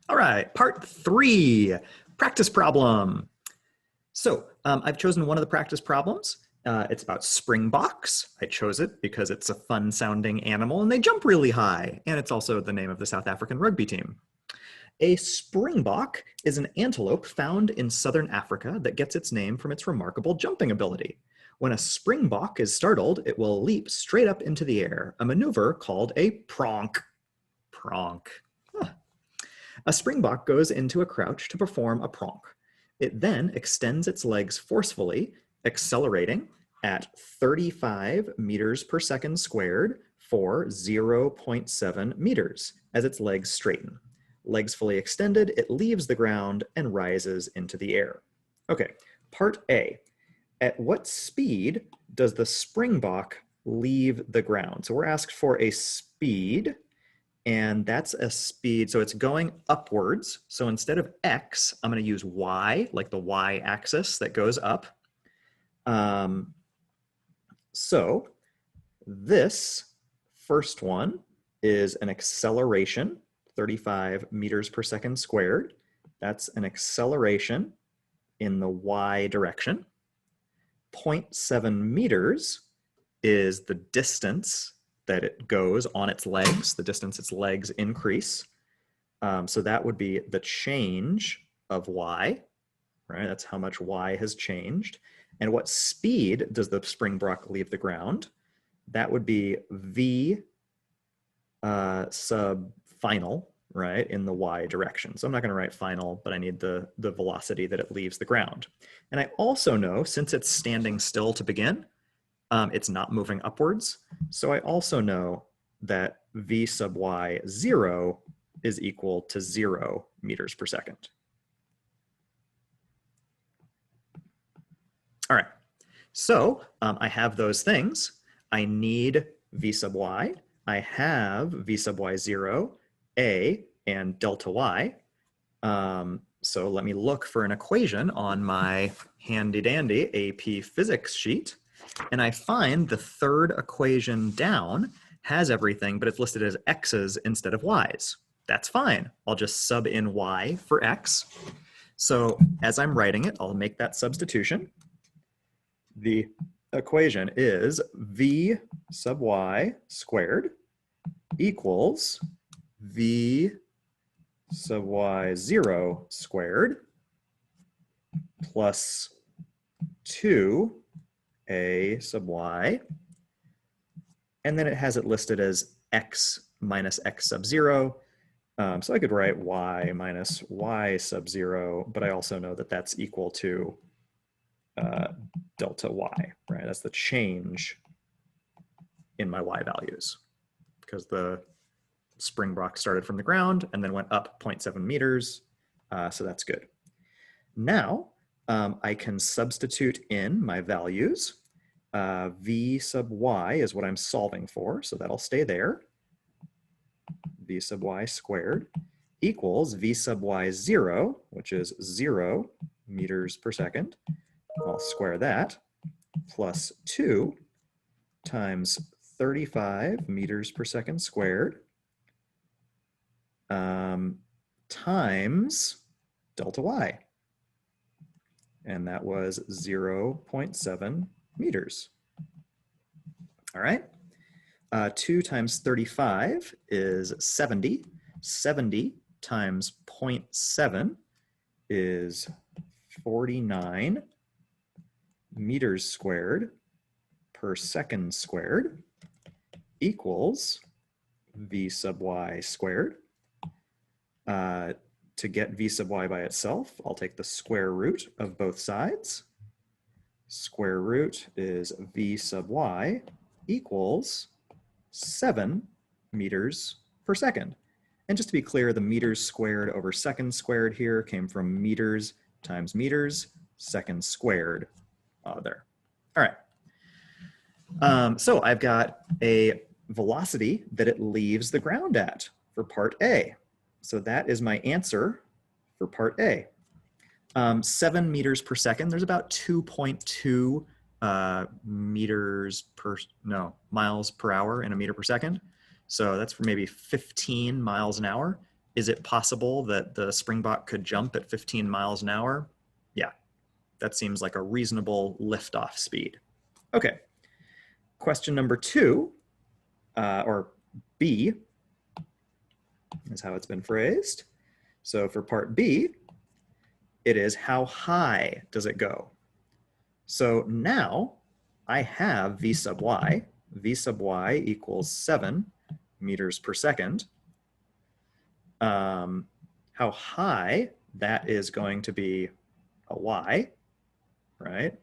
All right, part 3, practice problem. So I've chosen one of the practice problems. It's about springboks. I chose it because it's a fun sounding animal and they jump really high. And it's also the name of the South African rugby team. A springbok is an antelope found in southern Africa that gets its name from its remarkable jumping ability. When a springbok is startled, it will leap straight up into the air, a maneuver called a pronk. Pronk. Huh. A springbok goes into a crouch to perform a pronk. It then extends its legs forcefully, accelerating at 35 meters per second squared for 0.7 meters as its legs straighten. Legs fully extended, it leaves the ground and rises into the air. Okay, part A. At what speed does the springbok leave the ground? So we're asked for a speed, and that's a speed, so it's going upwards. So instead of x, I'm going to use y, like the y-axis that goes up. So this first one is an acceleration, 35 meters per second squared. That's an acceleration in the y direction. 0.7 meters is the distance that it goes on its legs, the distance its legs increase. So that would be the change of y, right? That's how much y has changed. And what speed does the springbok leave the ground? That would be v sub final, right, in the y direction. So I'm not going to write final, but I need the velocity that it leaves the ground. And I also know, since it's standing still to begin, it's not moving upwards. So I also know that v sub y 0 is equal to 0 meters per second. All right, so I have those things. I need v sub y. I have v sub y 0, a, and delta y. So let me look for an equation on my handy dandy AP physics sheet. And I find the third equation down has everything, but it's listed as x's instead of y's. That's fine. I'll just sub in y for x. So as I'm writing it, I'll make that substitution. The equation is v sub y squared equals v sub y 0 squared plus 2a sub y, and then it has it listed as x minus x sub 0. So I could write y minus y sub 0, but I also know that that's equal to delta y, right? That's the change in my y values, because the springbok started from the ground and then went up 0.7 meters, so that's good. Now, I can substitute in my values. V sub y is what I'm solving for, so that'll stay there. V sub y squared equals v sub y 0, which is 0 meters per second. I'll square that, plus 2 times 35 meters per second squared times delta y. And that was 0.7 meters. All right. 2 times 35 is 70. 70 times 0.7 is 49 meters squared per second squared equals v sub y squared. To get v sub y by itself, I'll take the square root of both sides. Square root is v sub y equals 7 meters per second. And just to be clear, the meters squared over seconds squared here came from meters times meters, seconds squared there. All right. So I've got a velocity that it leaves the ground at for part A. So that is my answer for part A. 7 meters per second, there's about 2.2 miles per hour in a meter per second. So that's for maybe 15 miles an hour. Is it possible that the Springbok could jump at 15 miles an hour? Yeah, that seems like a reasonable liftoff speed. Okay, question number 2, or B, is how it's been phrased. So for part B, it is how high does it go? So now I have v sub y. V sub y equals 7 meters per second. How high, that is going to be a y, right?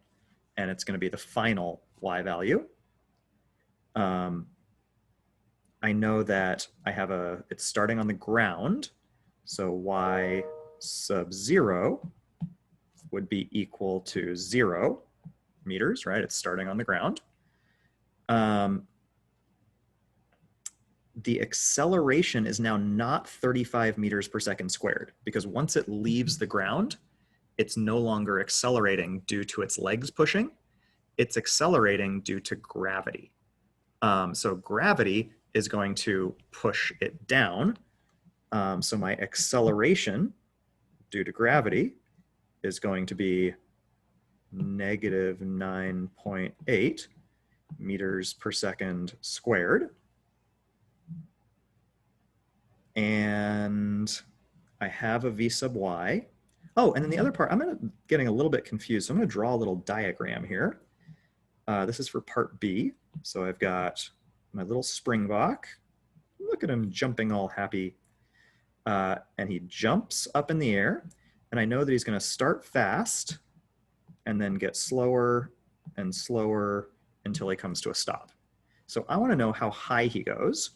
And it's going to be the final y value. I know that I have it's starting on the ground. So y sub 0 would be equal to 0 meters, right? It's starting on the ground. The acceleration is now not 35 meters per second squared, because once it leaves the ground, it's no longer accelerating due to its legs pushing. It's accelerating due to gravity. So gravity is going to push it down. So my acceleration due to gravity is going to be negative 9.8 meters per second squared. And I have a v sub y. Oh, and then the other part, I'm getting a little bit confused. So I'm going to draw a little diagram here. This is for part B. So I've got my little Springbok. Look at him jumping all happy. And he jumps up in the air. And I know that he's going to start fast and then get slower and slower until he comes to a stop. So I want to know how high he goes.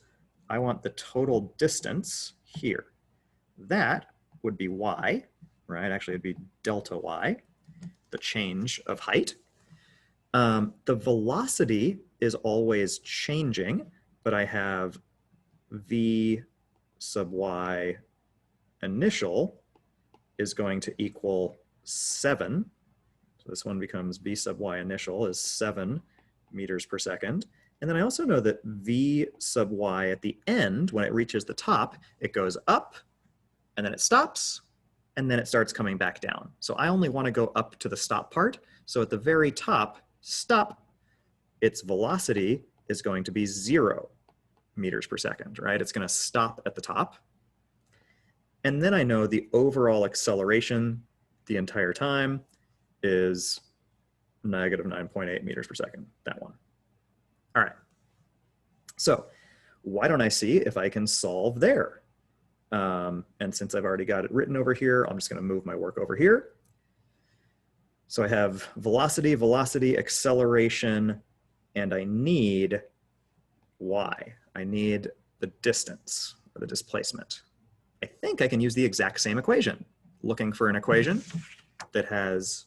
I want the total distance here. That would be y, right? Actually, it'd be delta y, the change of height. The velocity is always changing, but I have v sub y initial is going to equal 7. So this one becomes v sub y initial is 7 meters per second. And then I also know that v sub y at the end, when it reaches the top, it goes up, and then it stops, and then it starts coming back down. So I only want to go up to the stop part. So at the very top, stop, its velocity is going to be 0 meters per second, right? It's going to stop at the top. And then I know the overall acceleration the entire time is negative 9.8 meters per second, that one. All right, so why don't I see if I can solve there? And since I've already got it written over here, I'm just going to move my work over here. So I have velocity, velocity, acceleration, and I need y. I need the distance, or the displacement. I think I can use the exact same equation. Looking for an equation that has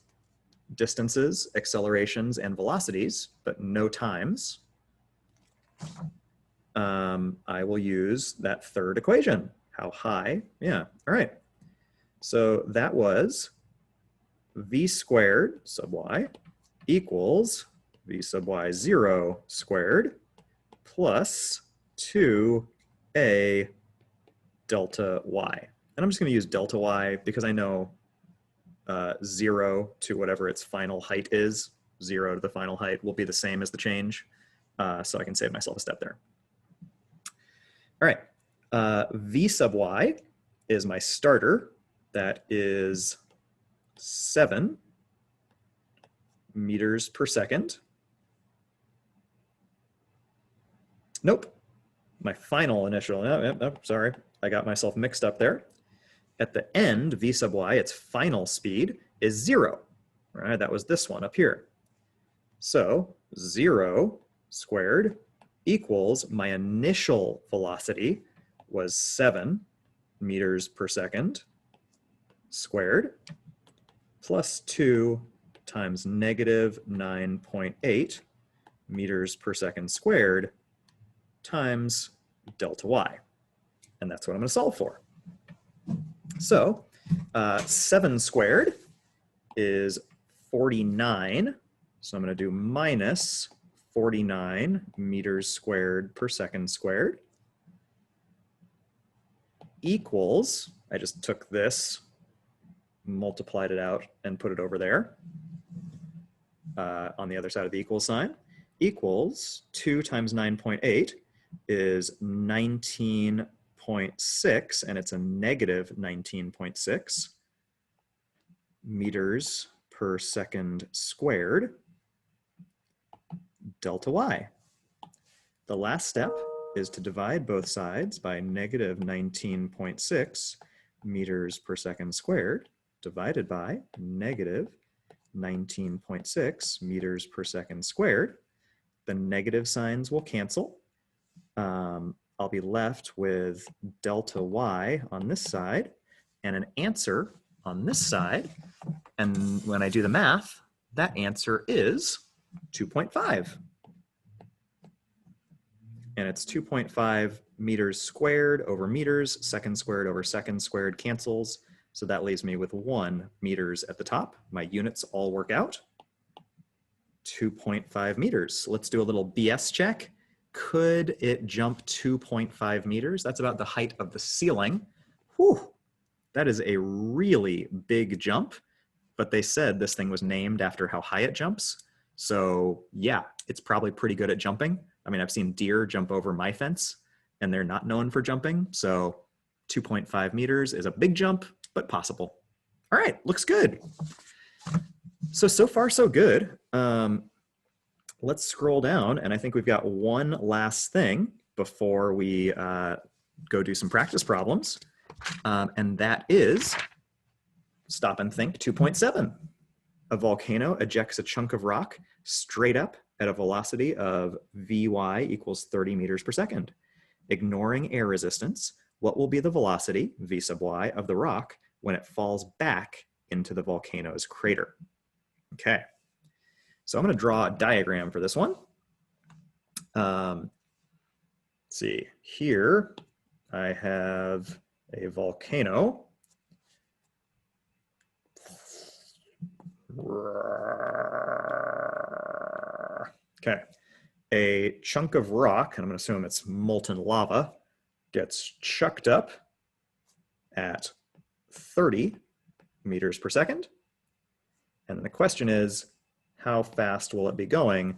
distances, accelerations, and velocities, but no times. I will use that third equation. How high? Yeah, all right. So that was v squared sub y equals v sub y 0 squared plus 2a delta y. And I'm just going to use delta y because I know 0 to whatever its final height is, 0 to the final height will be the same as the change. So I can save myself a step there. All right, v sub y is my starter. That is 7 meters per second. Nope, my final initial, no, sorry, I got myself mixed up there. At the end, v sub y, its final speed is 0, right? That was this one up here. So 0 squared equals my initial velocity was 7 meters per second squared plus 2 times negative 9.8 meters per second squared times delta y. And that's what I'm going to solve for. So 7 squared is 49. So I'm going to do minus 49 meters squared per second squared equals, I just took this, multiplied it out, and put it over there on the other side of the equal sign, equals 2 times 9.8 is 19.6, and it's a negative 19.6 meters per second squared delta y. The last step is to divide both sides by negative 19.6 meters per second squared divided by negative 19.6 meters per second squared. The negative signs will cancel. I'll be left with delta y on this side and an answer on this side. And when I do the math, that answer is 2.5. And it's 2.5 meters squared over meters, second squared over second squared cancels. So that leaves me with 1 meters at the top. My units all work out. 2.5 meters. Let's do a little BS check. Could it jump 2.5 meters? That's about the height of the ceiling. Whew, that is a really big jump, but they said this thing was named after how high it jumps. So yeah, it's probably pretty good at jumping. I mean, I've seen deer jump over my fence and they're not known for jumping. So 2.5 meters is a big jump, but possible. All right, looks good. So far so good. Let's scroll down, and I think we've got one last thing before we go do some practice problems, and that is stop and think 2.7. A volcano ejects a chunk of rock straight up at a velocity of Vy equals 30 meters per second. Ignoring air resistance, what will be the velocity, V sub y, of the rock when it falls back into the volcano's crater? Okay. So I'm going to draw a diagram for this one. Let's see, here I have a volcano. Okay, a chunk of rock, and I'm going to assume it's molten lava, gets chucked up at 30 meters per second. And the question is, how fast will it be going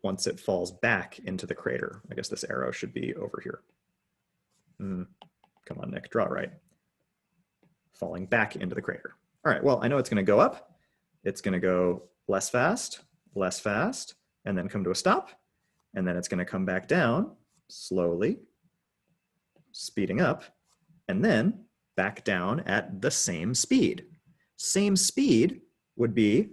once it falls back into the crater? I guess this arrow should be over here. Come on, Nick, draw it right. Falling back into the crater. All right, well, I know it's going to go up. It's going to go less fast, and then come to a stop. And then it's going to come back down slowly, speeding up, and then back down at the same speed. Same speed would be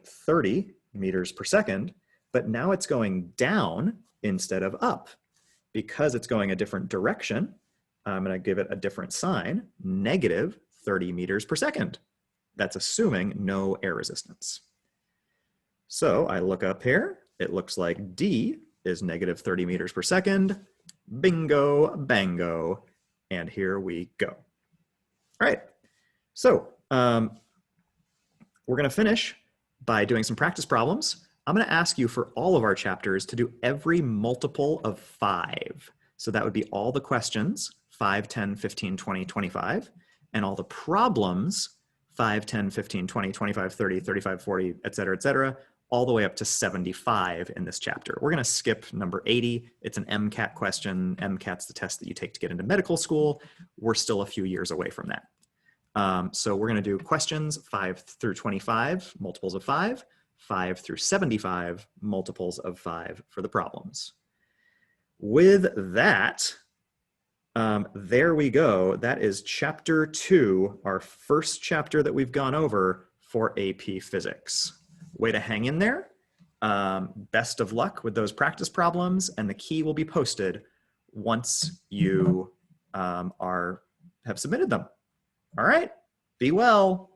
30 meters per second, but now it's going down instead of up. Because it's going a different direction, I'm going to give it a different sign, negative 30 meters per second. That's assuming no air resistance. So I look up here, it looks like D is negative 30 meters per second. Bingo, bango, and here we go. All right, so we're going to finish by doing some practice problems. I'm going to ask you for all of our chapters to do every multiple of 5. So that would be all the questions, 5, 10, 15, 20, 25, and all the problems, 5, 10, 15, 20, 25, 30, 35, 40, et cetera, all the way up to 75 in this chapter. We're going to skip number 80. It's an MCAT question. MCAT's the test that you take to get into medical school. We're still a few years away from that. So we're going to do questions 5 through 25, multiples of 5, 5 through 75, multiples of 5 for the problems. With that, there we go. That is chapter 2, our first chapter that we've gone over for AP Physics. Way to hang in there. Best of luck with those practice problems, and the key will be posted once you have submitted them. All right, be well.